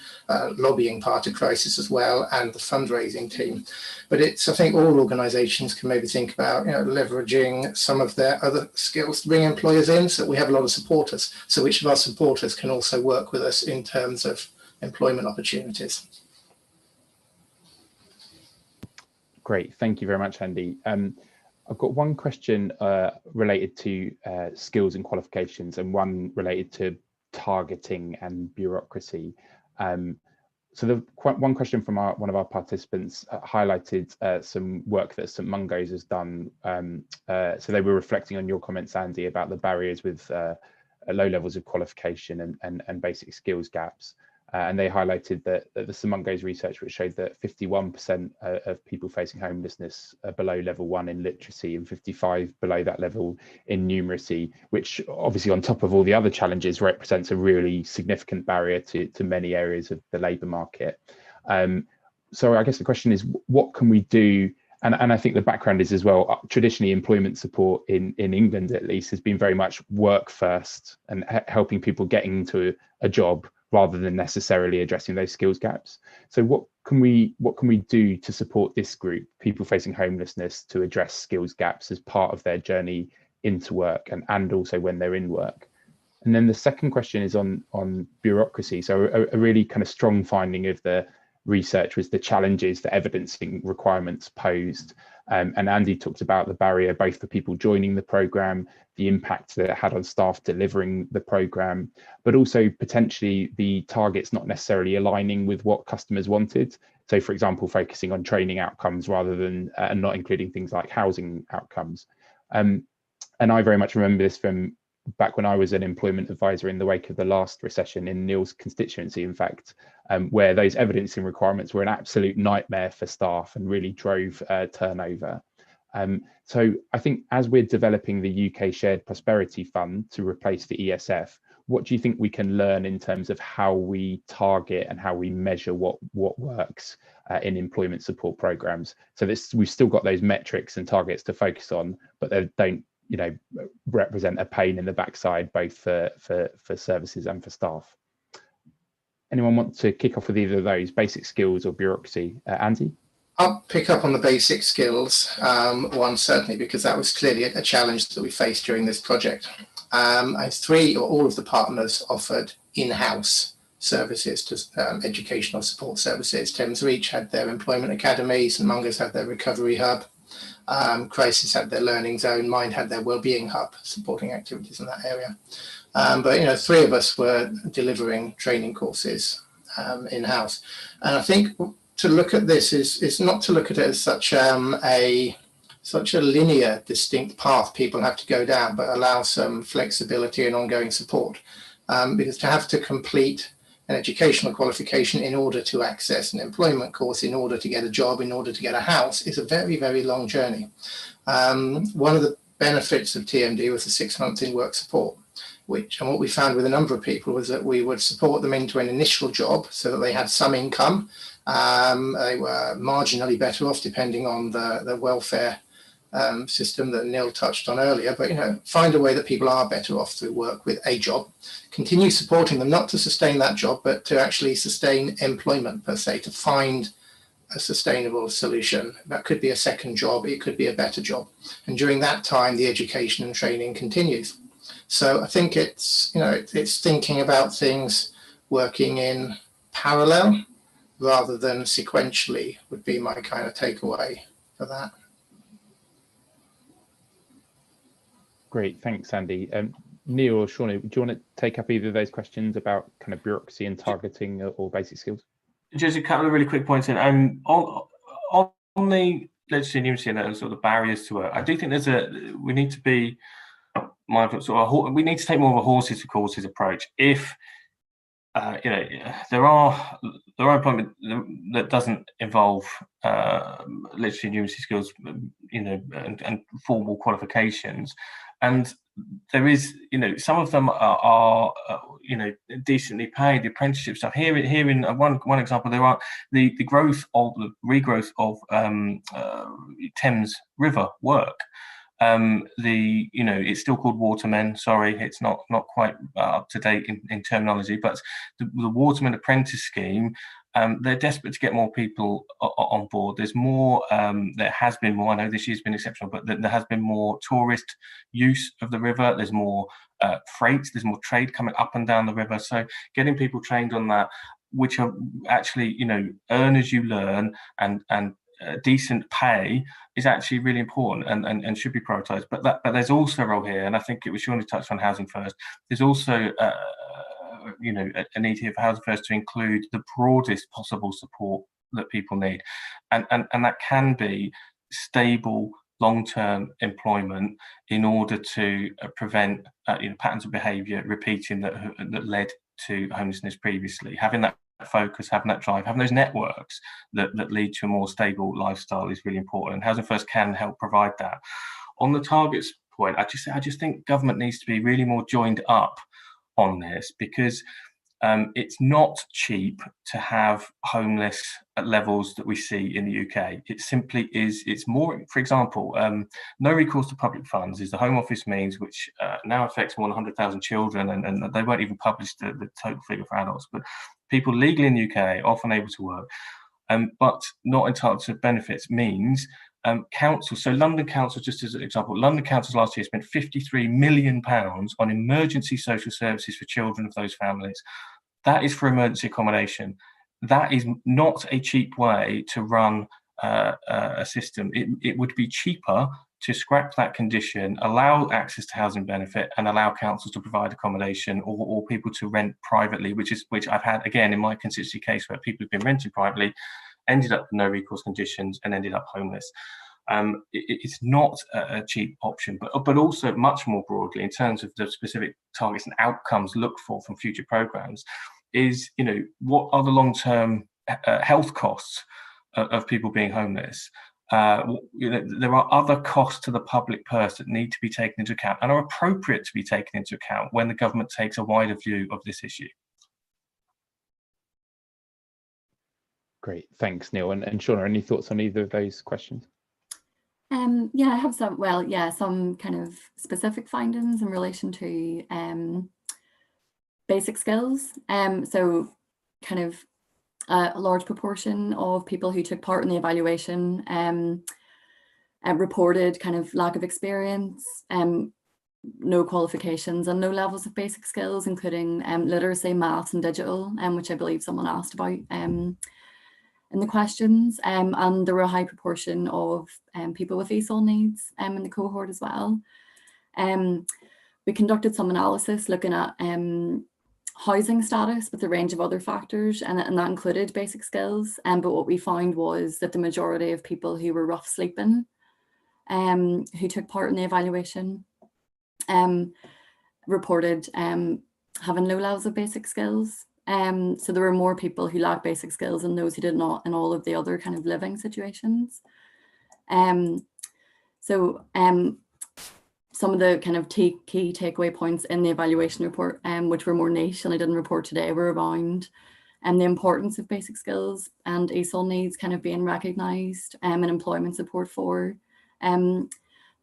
lobbying part of Crisis as well, and the fundraising team. But I think all organisations can maybe think about leveraging some of their other skills to bring employers in. So we have a lot of supporters. So which of our supporters can also work with us in terms of employment opportunities? Great, thank you very much, Andy. I've got one question related to skills and qualifications, and one related to targeting and bureaucracy. So one question from one of our participants highlighted some work that St Mungo's has done. So they were reflecting on your comments, Andy, about the barriers with low levels of qualification and basic skills gaps. And they highlighted that the St Mungo's research, which showed that 51% of people facing homelessness are below level 1 in literacy and 55 below that level in numeracy, which obviously on top of all the other challenges represents a really significant barrier to many areas of the labour market. So I guess the question is, what can we do? And I think the background is as well, traditionally employment support in England at least has been very much work first and helping people get into a job, rather than necessarily addressing those skills gaps. So what can we do to support this group, people facing homelessness, to address skills gaps as part of their journey into work and also when they're in work? And then the second question is on bureaucracy. So a really kind of strong finding of the research was the challenges that evidencing requirements posed. And Andy talked about the barrier both for people joining the programme, the impact that it had on staff delivering the programme, but also potentially the targets not necessarily aligning with what customers wanted. So for example, focusing on training outcomes rather than and not including things like housing outcomes. And I very much remember this from back when I was an employment advisor in the wake of the last recession in Neil's constituency, in fact, where those evidencing requirements were an absolute nightmare for staff and really drove turnover. So I think as we're developing the UK Shared Prosperity Fund to replace the ESF, what do you think we can learn in terms of how we target and how we measure what works in employment support programs? So we've still got those metrics and targets to focus on, but they don't, represent a pain in the backside, both for services and for staff. Anyone want to kick off with either of those, basic skills or bureaucracy? Andy? I'll pick up on the basic skills one, certainly, because that was clearly a challenge that we faced during this project. Three or all of the partners offered in-house services to educational support services. Thames Reach had their employment academy, St Mungo's had their recovery hub, Crisis had their learning zone, Mind had their wellbeing hub, supporting activities in that area. But three of us were delivering training courses in-house, and I think to look at this is not to look at it as such a linear, distinct path people have to go down, but allow some flexibility and ongoing support. Because to have to complete an educational qualification in order to access an employment course, in order to get a job, in order to get a house, is a very, very long journey. One of the benefits of TMD was the 6 months in work support, and what we found with a number of people was that we would support them into an initial job so that they had some income. They were marginally better off depending on the welfare system that Neil touched on earlier, but find a way that people are better off through work with a job, continue supporting them, not to sustain that job, but to actually sustain employment per se, to find a sustainable solution. That could be a second job, it could be a better job, and during that time the education and training continues. So I think it's it's thinking about things working in parallel rather than sequentially would be my kind of takeaway for that. Great, thanks, Andy. Neil or Shauna, do you want to take up either of those questions about kind of bureaucracy and targeting or basic skills? Just a couple of really quick points in. On the legislative numeracy and sort of the barriers to work, I do think we need to be mindful. We need to take more of a horses for courses approach. If there are employment that doesn't involve literacy and numeracy skills, and formal qualifications, and there is, some of them are decently paid. The apprenticeship stuff here in one example, there are the regrowth of Thames River work. It's still called watermen. Sorry, it's not quite up to date in terminology, but the waterman apprentice scheme. They're desperate to get more people on board. There's more. There has been more. I know this year's been exceptional, but there has been more tourist use of the river. There's more freight. There's more trade coming up and down the river. So getting people trained on that, which are actually earn as you learn and decent pay, is actually really important and should be prioritised. But there's also a role here, and I think it was Shauna touched on housing first. There's also a need here for housing first to include the broadest possible support that people need, and that can be stable long-term employment in order to prevent patterns of behaviour repeating that led to homelessness previously. Having that focus, having that drive, having those networks that lead to a more stable lifestyle is really important, and Housing First can help provide that. On the targets point, I just think government needs to be really more joined up on this, because it's not cheap to have homeless at levels that we see in the UK. It simply is. It's more, for example, no recourse to public funds is the Home Office means, which now affects more than 100,000 children, and they won't even publish the total figure for adults, but people legally in the UK often able to work, but not entitled to benefits means councils. So London Council, just as an example, London Council last year spent £53 million on emergency social services for children of those families. That is for emergency accommodation. That is not a cheap way to run a system. It would be cheaper to scrap that condition, allow access to housing benefit, and allow councils to provide accommodation or people to rent privately, which I've had again in my constituency case where people have been renting privately, ended up with no recourse conditions and ended up homeless. It's not a cheap option, but also much more broadly in terms of the specific targets and outcomes looked for from future programs is, what are the long-term health costs of people being homeless? There are other costs to the public purse that need to be taken into account and are appropriate to be taken into account when the government takes a wider view of this issue. Great, thanks, Neil. And Shauna, any thoughts on either of those questions? Yeah, I have some kind of specific findings in relation to basic skills. So kind of a large proportion of people who took part in the evaluation reported kind of lack of experience, no qualifications and no levels of basic skills, including literacy, maths and digital, which I believe someone asked about in the questions, and there were a high proportion of people with ESOL needs in the cohort as well. We conducted some analysis looking at housing status with a range of other factors, and that included basic skills. But what we found was that the majority of people who were rough sleeping, who took part in the evaluation, reported having low levels of basic skills. So there were more people who lacked basic skills than those who did not in all of the other kind of living situations. Some of the kind of key takeaway points in the evaluation report, which were more niche and I didn't report today, were around the importance of basic skills and ESOL needs kind of being recognised, and employment support for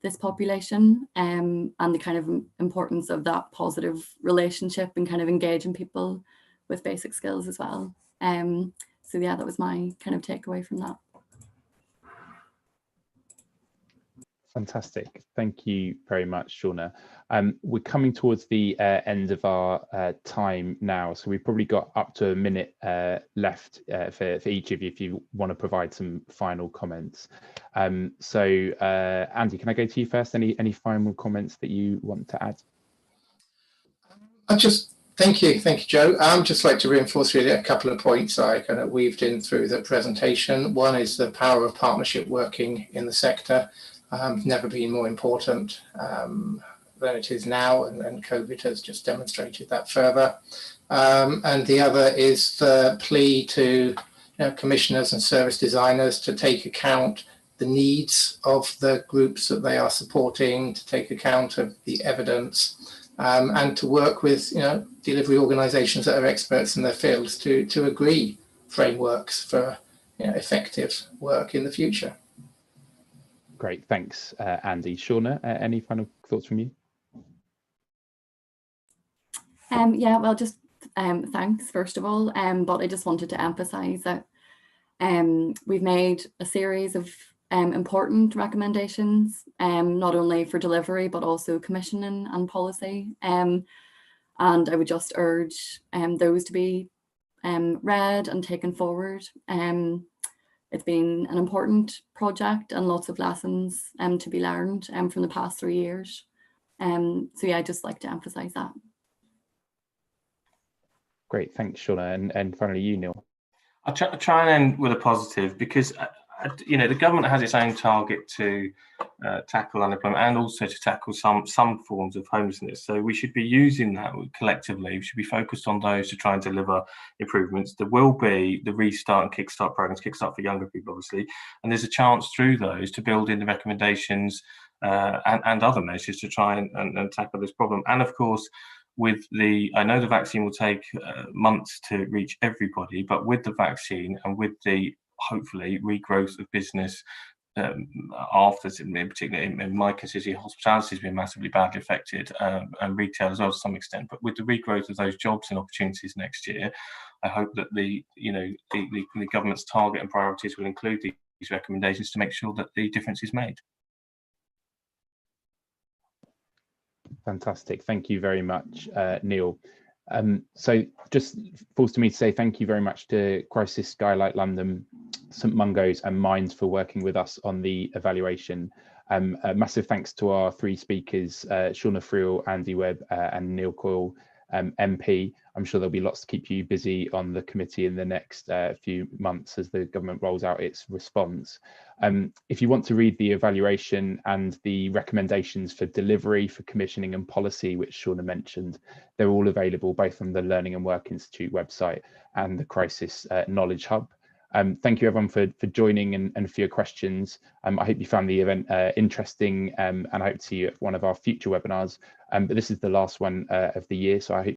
this population, and the kind of importance of that positive relationship and kind of engaging people with basic skills as well. So yeah, that was my kind of takeaway from that. Fantastic. Thank you very much, Shauna. We're coming towards the end of our time now, so we've probably got up to a minute left for each of you if you want to provide some final comments. So Andy, can I go to you first? Any final comments that you want to add? Thank you, Joe. I'd just like to reinforce really a couple of points I kind of weaved in through the presentation. One is the power of partnership working in the sector. Never been more important than it is now, and COVID has just demonstrated that further. And the other is the plea to commissioners and service designers to take account the needs of the groups that they are supporting, to take account of the evidence, and to work with delivery organisations that are experts in their fields to agree frameworks for effective work in the future. Great, thanks, Andy. Shauna, any final thoughts from you? Yeah, well, just thanks first of all, but I just wanted to emphasise that we've made a series of important recommendations, not only for delivery but also commissioning and policy, and I would just urge those to be read and taken forward. It's been an important project and lots of lessons to be learned from the past 3 years. So yeah, I'd just like to emphasise that. Great, thanks, Shauna. And finally, you, Neil. I'll try and end with a positive, because the government has its own target to tackle unemployment and also to tackle some forms of homelessness. So we should be using that collectively. We should be focused on those to try and deliver improvements. There will be the Restart and Kickstart programs, Kickstart for younger people, obviously, and there's a chance through those to build in the recommendations and other measures to try and tackle this problem. And of course, I know the vaccine will take months to reach everybody, but with the vaccine and with the hopefully regrowth of business after, in particular in my constituency, hospitality has been massively badly affected, and retail as well to some extent. But with the regrowth of those jobs and opportunities next year, I hope that the government's target and priorities will include these recommendations to make sure that the difference is made. Fantastic. Thank you very much, Neil. So just falls to me to say thank you very much to Crisis Skylight London, St Mungo's and Minds for working with us on the evaluation. A massive thanks to our 3 speakers, Shauna Friel, Andy Webb and Neil Coyle, MP. I'm sure there'll be lots to keep you busy on the committee in the next few months as the government rolls out its response. If you want to read the evaluation and the recommendations for delivery, for commissioning and policy, which Shauna mentioned, they're all available both on the Learning and Work Institute website and the Crisis Knowledge Hub. Thank you everyone for joining and for your questions. I hope you found the event interesting, and I hope to see you at one of our future webinars. But this is the last one of the year, so I hope